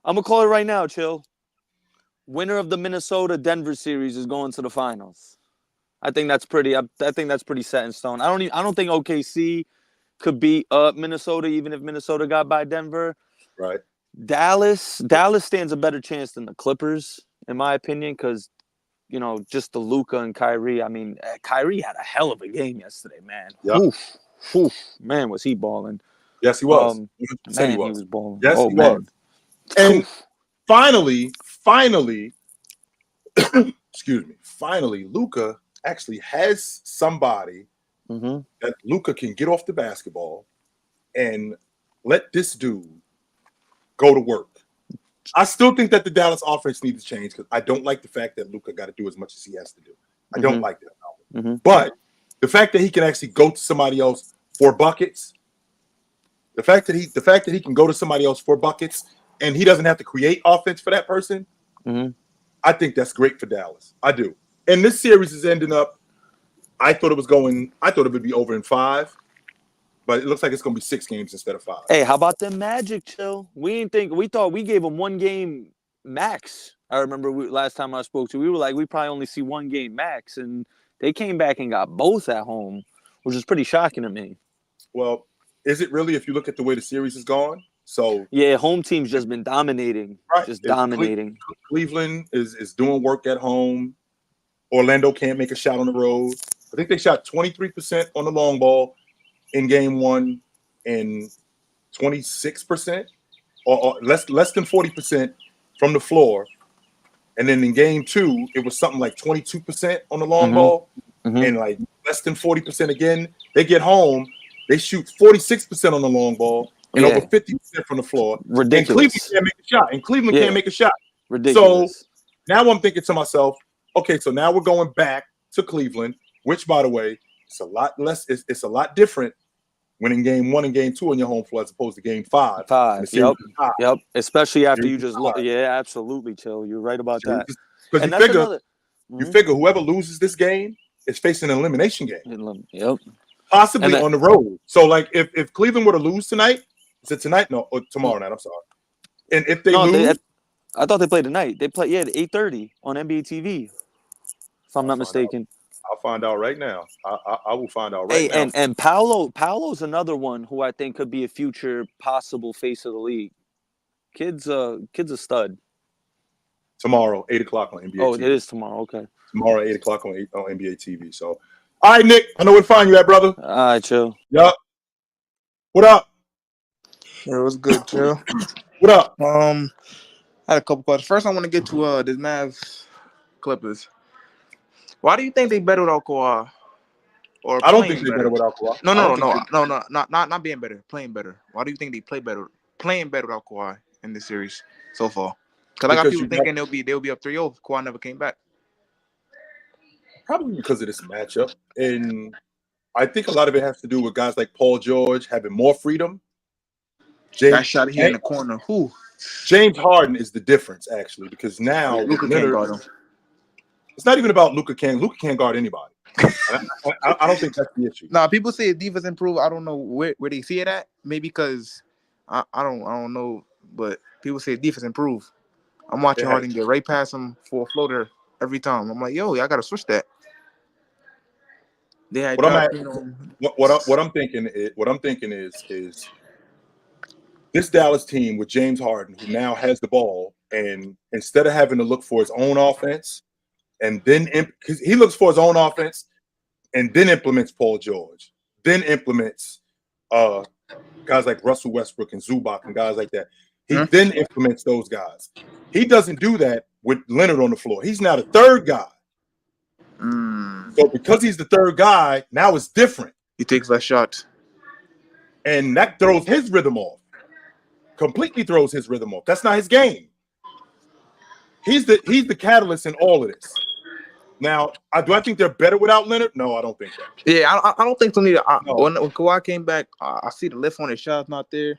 I'm gonna call it right now, Chill. Winner of the Minnesota-Denver series is going to the finals. I think that's pretty. I think that's pretty set in stone. I don't think OKC could beat Minnesota, even if Minnesota got by Denver. Right. Dallas stands a better chance than the Clippers, in my opinion, because just the Luka and Kyrie. I mean, Kyrie had a hell of a game yesterday, man. Yep. Oof, man, was he balling? Yes, he was. Man, he was balling. Yes, he was. And finally, excuse me. Finally, Luka actually has somebody that Luka can get off the basketball and let this dude go to work. I still think that the Dallas offense needs to change because I don't like the fact that Luka got to do as much as he has to do. I don't like that. But the fact that he can actually go to somebody else for buckets, the fact that he can go to somebody else for buckets and he doesn't have to create offense for that person, I think that's great for Dallas. I do. And this series is ending up. I thought it would be over in 5. But it looks like it's going to be 6 games instead of 5. Hey, how about the Magic, Chill? We thought we gave them 1 game max. I remember last time I spoke to you, we were like, we probably only see 1 game max. And they came back and got both at home, which is pretty shocking to me. Well, is it really if you look at the way the series has gone? So yeah, home team's just been dominating. Right. Just dominating. Cleveland is doing work at home. Orlando can't make a shot on the road. I think they shot 23% on the long ball in game 1 and 26% or less than 40% from the floor. And then in game 2, it was something like 22% on the long ball and like less than 40% again. They get home, they shoot 46% on the long ball and over 50% from the floor. Ridiculous. And Cleveland can't make a shot. Ridiculous. So now I'm thinking to myself, okay, so now we're going back to Cleveland, which, by the way, it's a lot less. It's a lot different winning game 1 and game 2 on your home floor as opposed to game 5. Yep. Especially after you just look. Yeah, absolutely, Chill. You're right about that. Because you figure whoever loses this game is facing an elimination game. Yep. Possibly on the road. So, like, if Cleveland were to lose tonight, is it tonight? No, or tomorrow night. I'm sorry. And if they lose, I thought they played tonight. They play at 8:30 on NBA TV. If I'm not mistaken. I'll find out right now. I will find out right Hey, now. and Paolo's another one who I think could be a future possible face of the league. Kid's a stud. Tomorrow, 8 o'clock on NBA Oh, TV. it is tomorrow. Okay. Tomorrow, 8 o'clock on NBA TV. So, all right, Nick, I know where to find you at, brother. All right, chill. Yup. What up? It was good, chill. What up? I had a couple questions. First, I want to get to the Mavs Clippers. Why do you think they better without Kawhi? Or I don't think playing they better without Kawhi. No, not being better, playing better. Why do you think they play better, playing better without Kawhi in this series so far? Because I got people thinking they'll be up 3-0 if Kawhi never came back. Probably because of this matchup, and I think a lot of it has to do with guys like Paul George having more freedom. That shot here in the corner. Who? James Harden is the difference, actually, because now Luka can't guard him. It's not even about Luka can't guard anybody. I don't think that's the issue. Nah, people say defense improve. I don't know where they see it at. Maybe because I don't know, but people say defense improve. I'm watching Harden get right past him for a floater every time. I'm like, yo, I gotta switch that. They had what I'm thinking is this Dallas team with James Harden, who now has the ball, and instead of having to look for his own offense, and then because he looks for his own offense, and then implements Paul George, then implements guys like Russell Westbrook and Zubac and guys like that. He then implements those guys. He doesn't do that with Leonard on the floor. He's now the third guy. So because he's the third guy, now it's different. He takes less shots. And that throws his rhythm off. Completely throws his rhythm off. That's not his game. He's the catalyst in all of this. Now, do I think they're better without Leonard? No, I don't think that. Yeah, I don't think so neither. When Kawhi came back, I see the lift on his shot's not there.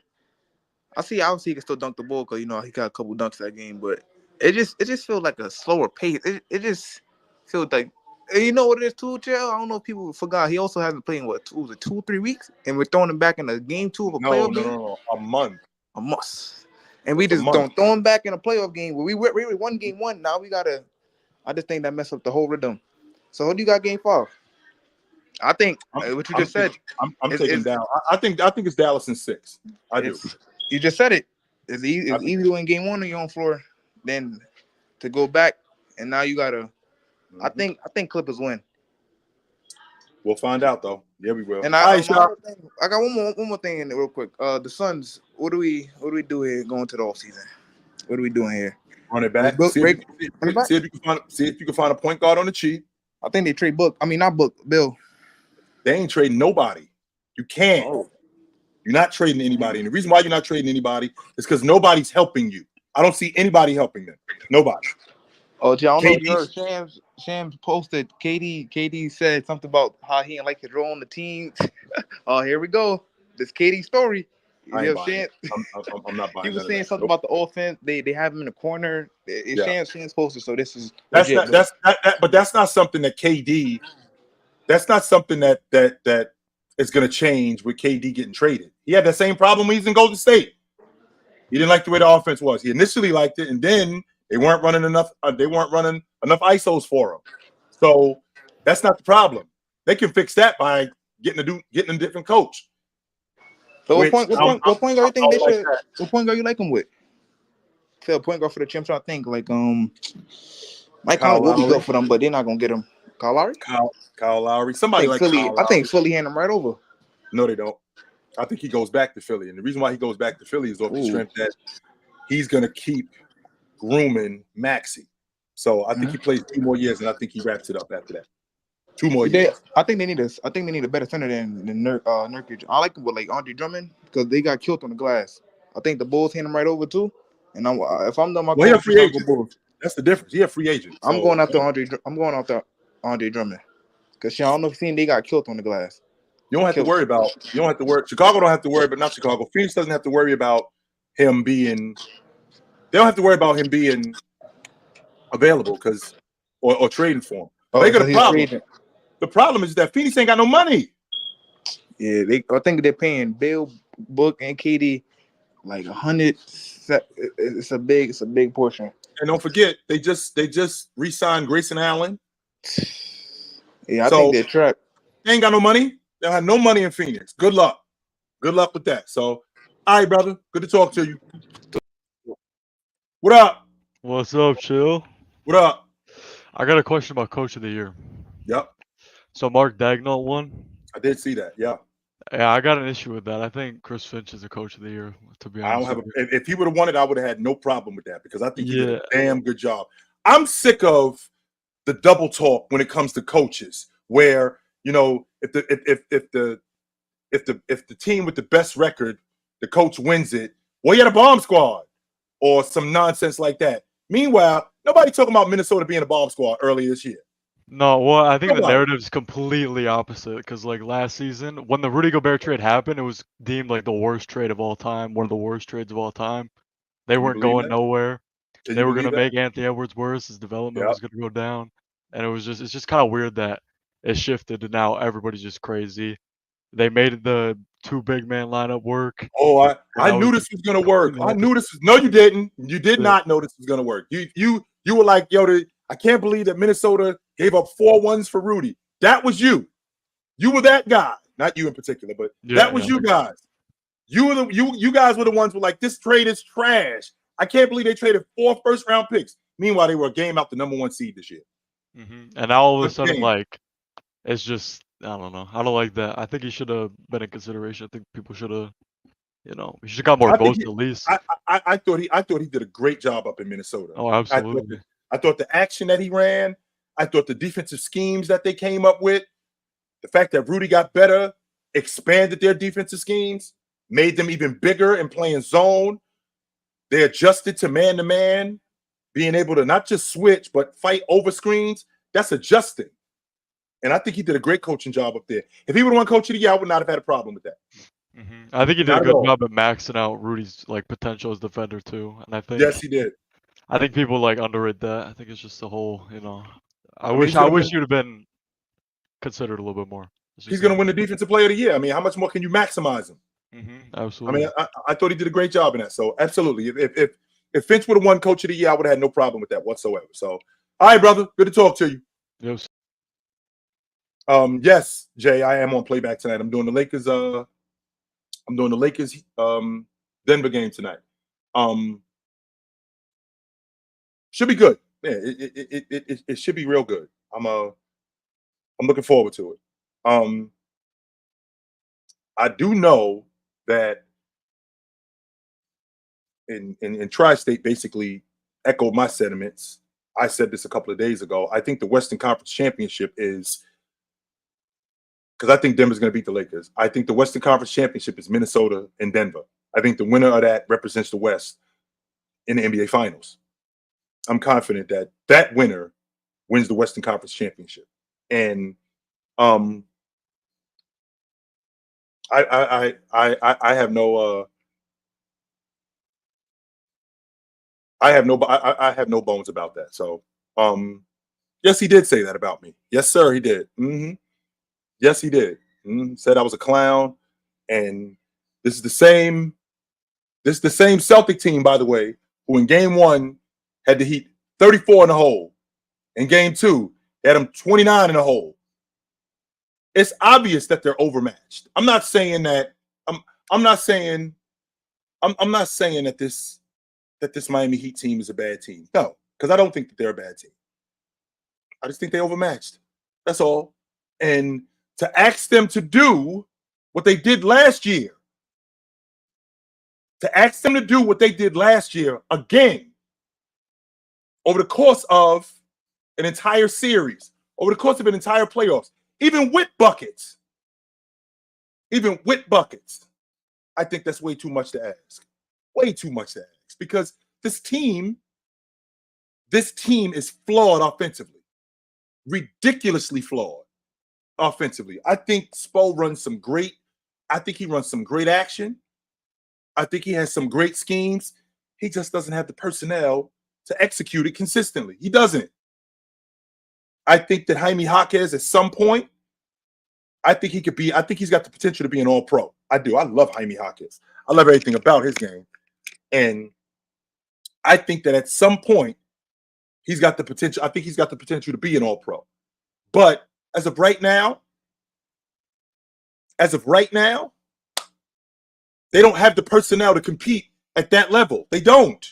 Obviously he can still dunk the ball because he got a couple dunks that game, but it just feels like a slower pace. It just feels like, and you know what it is too, Jill? I don't know if people forgot. He also hasn't played in 2-3 weeks, and we're throwing him back in a game 2 of a playoff game. No, a month. A must. And we just don't throw him back in a playoff game where we won game 1. Now we gotta. I just think that messed up the whole rhythm. So who do you got game 5? I think what you just said. I'm taking down. I think it's Dallas in 6. I do. You just said it. It's easy to win game 1 on your own floor than to go back, and now you gotta. I think Clippers win. We'll find out though. Yeah, we will. And I got one more thing in there real quick. The Suns. What do we do here going to the offseason? What are we doing here? Run it back. See if you can find a point guard on the cheap. I think they trade Book. I mean, not Book. Bill. They ain't trading nobody. You can't. You're not trading anybody. And the reason why you're not trading anybody is because nobody's helping you. I don't see anybody helping them. Nobody. Oh, gee, I don't know if you heard Shams posted. KD said something about how he didn't like his role on the team. Oh, here we go. This KD story. I'm not buying. He was saying something about the offense. They have him in the corner. Shams posted. So this is but that's not something that KD. That's not something that is going to change with KD getting traded. He had that same problem when he was in Golden State. He didn't like the way the offense was. He initially liked it, and then they weren't running enough. They weren't running enough ISOs for him. So that's not the problem. They can fix that by getting a different coach. So what point guard you think they should? What point guard you like him with? Say a point guard for the champs. I think like Mike Conley will be good for them, but they're not gonna get him. Kyle Lowry. Kyle Lowry. Somebody like Philly. Kyle Lowry. I think Philly hand him right over. No, they don't. I think he goes back to Philly, and the reason why he goes back to Philly is off the strength that he's gonna keep grooming Maxey. So I think he plays 2 more years, and I think he wraps it up after that. 2 more years. I think they need a better center than Nurkic. I like him with like Andre Drummond because they got killed on the glass. I think the Bulls hand him right over too. And if I'm done, he a free agent. Bulls. That's the difference. He a free agent. I'm going after Andre Drummond because I don't know if you've seen they got killed on the glass. You don't have to worry about. Chicago don't have to worry, but not Chicago. Phoenix doesn't have to worry about him being. They don't have to worry about him being available or trading for him. They got a problem. The problem is that Phoenix ain't got no money. Yeah, I think they're paying Bill, Book, and KD like 100. It's a big portion. And don't forget, they just re-signed Grayson Allen. Yeah, I So think they're trapped. they ain't got no money. They don't have no money in Phoenix. Good luck. Good luck with that. So, all right, brother. Good to talk to you. What up? What's up, Chill? What up? I got a question about Coach of the Year. Yep. So Mark Dagnall won. I did see that. Yeah. Yeah, I got an issue with that. I think Chris Finch is the Coach of the Year, to be I don't honest have with a. you. If he would have won it, I would have had no problem with that because I think he did Yeah, a damn good job. I'm sick of the double talk when it comes to coaches, where if the team with the best record, the coach wins it, well, you had a bomb squad or some nonsense like that. Meanwhile, nobody talking about Minnesota being a bomb squad earlier this year. no, well, I think the Nobody. narrative is completely opposite because, like, last season, when the Rudy Gobert trade happened, it was deemed like the worst trade of all time, one of the worst trades of all time. They Can you weren't believe going that? nowhere. Can They you were gonna believe that? make Anthony Edwards worse. His development Yep. was gonna go down, and it's just kind of weird that it shifted, and now everybody's just crazy. They made the two big man lineup work, Oh, and I that was knew this was gonna work. completely I knew opposite. this. No, you didn't. You did Yeah. not know this was gonna work. You were like, yo, I can't believe that Minnesota gave up 4-1s for Rudy. That was you. You were that guy. Not you in particular, but that was Yeah. you guys. You guys were the ones who were like, this trade is trash. I can't believe they traded 4 first-round picks. Meanwhile, they were a game out the number 1 seed this year. And now all of a Good sudden, game. like, it's just I don't know. I don't like that. I think he should have been in consideration. I think people should have, we should have got more I think votes at least. I thought he did a great job up in Minnesota. Oh, absolutely. I thought the action that he ran, I thought the defensive schemes that they came up with, the fact that Rudy got better, expanded their defensive schemes, made them even bigger and playing zone. They adjusted to man, being able to not just switch but fight over screens. That's adjusting. And I think he did a great coaching job up there. If he would have won Coach of the Year, I would not have had a problem with that. I think he did Not a at good all. job at maxing out Rudy's like potential as defender too, and Yes, he did. I think people like underrate that. I think it's just the whole, I mean, wish he's gonna win. you'd have been considered a little bit more. He's going to win the Defensive Player of the Year. I mean, how much more can you maximize him? I Absolutely. mean, I thought he did a great job in that. So absolutely, if Finch would have won Coach of the Year, I would have had no problem with that whatsoever. So, all right, brother, good to talk to you. Yes. Yes, Jay, I am on playback tonight. I'm doing the Lakers. Denver game tonight. Should be good. Yeah, it should be real good. I'm looking forward to it. I do know that in Tri-State basically echoed my sentiments. I said this a couple of days ago. I think the Western Conference Championship is because I think Denver's going to beat the Lakers. I think the Western Conference Championship is Minnesota and Denver. I think the winner of that represents the West in the NBA Finals. I'm confident that that winner wins the Western Conference Championship. And I have no I have no bones about that. So yes, he did say that about me. Yes, sir, he did. Yes, he did. Said I was a clown. And this is the same Celtic team, by the way, who in game 1 had the Heat 34 in the hole. In game 2, they had them 29 in the hole. It's obvious that they're overmatched. I'm not saying that this Miami Heat team is a bad team. No, because I don't think that they're a bad team. I just think they're overmatched. That's all. And to ask them to do what they did last year, again, over the course of an entire series, over the course of an entire playoffs, even with buckets, I think that's way too much to ask. Way too much to ask because this team is flawed offensively, ridiculously flawed offensively. I think Spo runs some great action. I think he has some great schemes. He just doesn't have the personnel to execute it consistently. He doesn't. I think that Jaime Jaquez at some point, I think he's got the potential to be an all-pro. I do. I love Jaime Jaquez. I love everything about his game. And I think that at some point, he's got the potential. I think he's got the potential to be an all-pro. But As of right now, they don't have the personnel to compete at that level. They don't.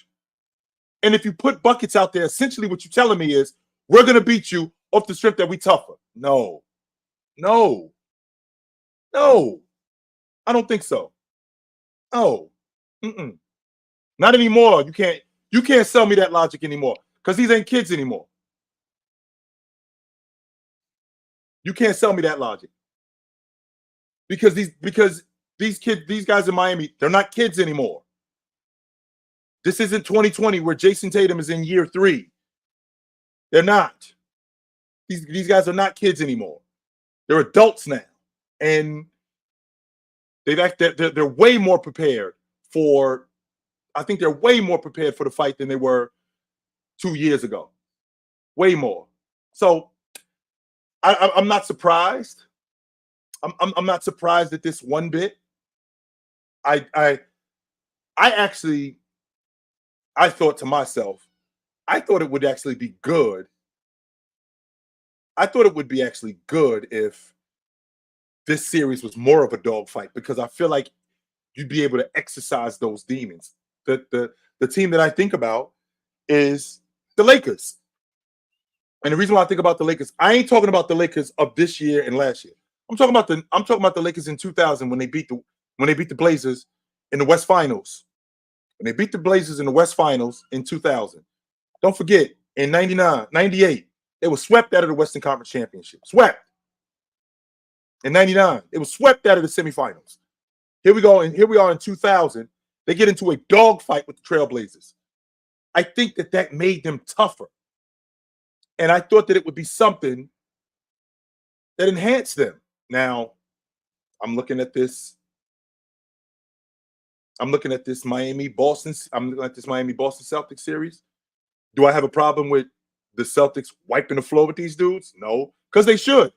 And if you put buckets out there, essentially what you're telling me is we're going to beat you off the strip that we tougher. No. I don't think so. No. Not anymore. You can't sell me that logic anymore because these ain't kids anymore. You can't sell me that logic because these guys in Miami, they're not kids anymore. This isn't 2020 where Jason Tatum is in year 3. They're not. These guys are not kids anymore. They're adults now, and they're way more prepared for. I think they're way more prepared for the fight than they were 2 years ago. Way more. So I'm not surprised. I'm not surprised at this one bit. I thought to myself, I thought it would actually be good. I thought it would be actually good if this series was more of a dogfight because I feel like you'd be able to exercise those demons. The team that I think about is the Lakers. And the reason why I think about the Lakers, I ain't talking about the Lakers of this year and last year. I'm talking about the Lakers in 2000 when they beat the Blazers in the West Finals. When they beat the Blazers in the West Finals in 2000. Don't forget, in 99, 98, they were swept out of the Western Conference Championship. Swept. In 99, it was swept out of the semifinals. Here we are in 2000. They get into a dogfight with the Trailblazers. I think that made them tougher. And I thought that it would be something that enhanced them. Now, I'm looking at this Miami-Boston Celtics series. Do I have a problem with the Celtics wiping the floor with these dudes? No, because they should.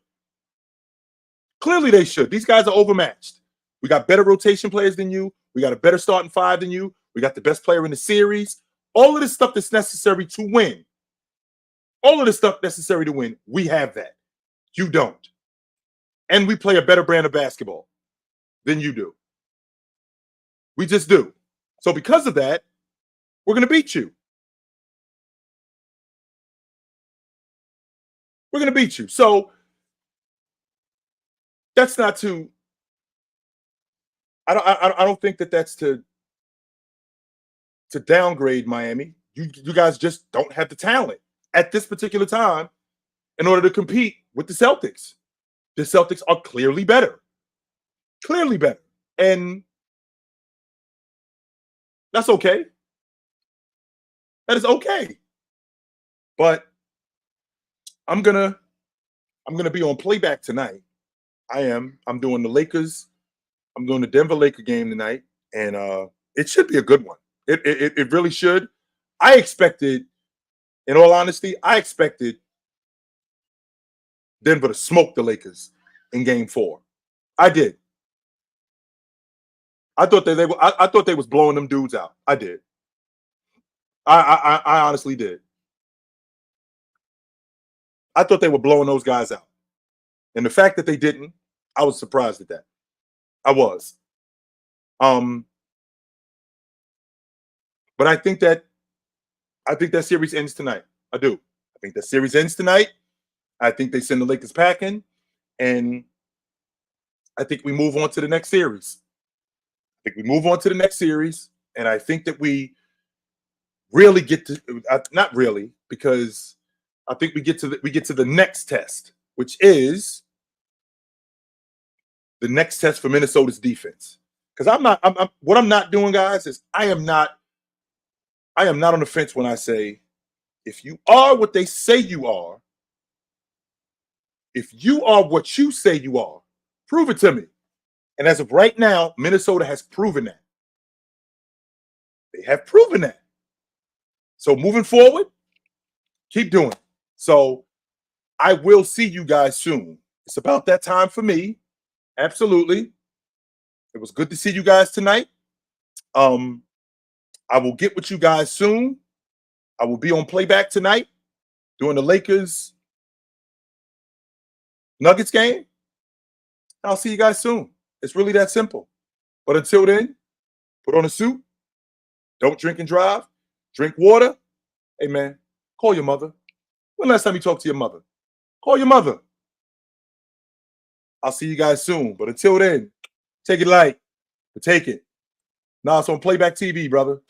Clearly they should. These guys are overmatched. We got better rotation players than you. We got a better starting 5 than you. We got the best player in the series. All of this stuff that's necessary to win. All of this stuff necessary to win. We have that. You don't. And we play a better brand of basketball than you do. We just do. So because of that, we're going to beat you. We're going to beat you. So that's not to. I don't think that's to downgrade Miami. You guys just don't have the talent at this particular time in order to compete with the Celtics. The Celtics are clearly better. Clearly better. And that's okay. That is okay. But I'm gonna be on playback tonight. I'm doing the Lakers. I'm doing the Denver Laker game tonight, and it should be a good one. It really should. I expected, in all honesty, Denver to smoke the Lakers in Game 4. I did. I thought I thought they was blowing them dudes out. I did. I honestly did. I thought they were blowing those guys out, and the fact that they didn't, I was surprised at that. I was. But I think that series ends tonight. I do. I think that series ends tonight. I think they send the Lakers packing, and I think we move on to the next series. And I think that we really get to not really, because I think we get to the next test, which is the next test for Minnesota's defense. Because what I'm not doing, guys, is I am not on the fence when I say, if you are what they say you are, if you are what you say you are, prove it to me. And as of right now, Minnesota has proven that. They have proven that. So moving forward, keep doing it. So I will see you guys soon. It's about that time for me. Absolutely. It was good to see you guys tonight. I will get with you guys soon. I will be on playback tonight doing the Lakers Nuggets game. I'll see you guys soon. It's really that simple. But until then, put on a suit. Don't drink and drive. Drink water. Hey, man, call your mother. When last time you talked to your mother? Call your mother. I'll see you guys soon. But until then, take it light. But take it. Nah, it's on Playback TV, brother.